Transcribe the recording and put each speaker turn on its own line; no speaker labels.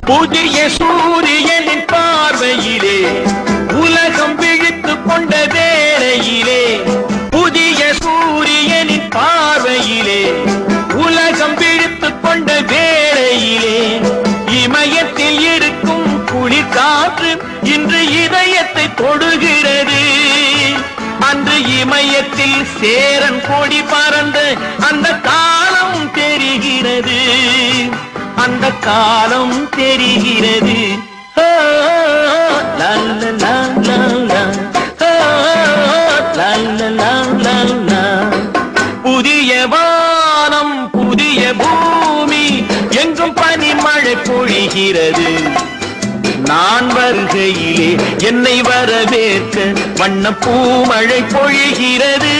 புதிய சூரியனின் பார்வையிலே உலகம் விழித்துக் கொண்ட வேளையிலே, புதிய சூரியனின் பார்வையிலே உலகம் விழித்துக் கொண்ட வேளையிலே, இமயத்தில் இருக்கும் குளிர்காற்று இன்று இதயத்தை தொடுகிறது. அன்று இமயத்தில் சேரன் கொடி பறந்த அந்த காலம் தெரிகிறது, அந்த காலம் தெரிகிறது. புதிய வானம் புதிய பூமி எங்கும் பனிமழை பொழிகிறது. நான் வருகையிலே என்னை வரவேற்க வண்ண பூமழை பொழிகிறது.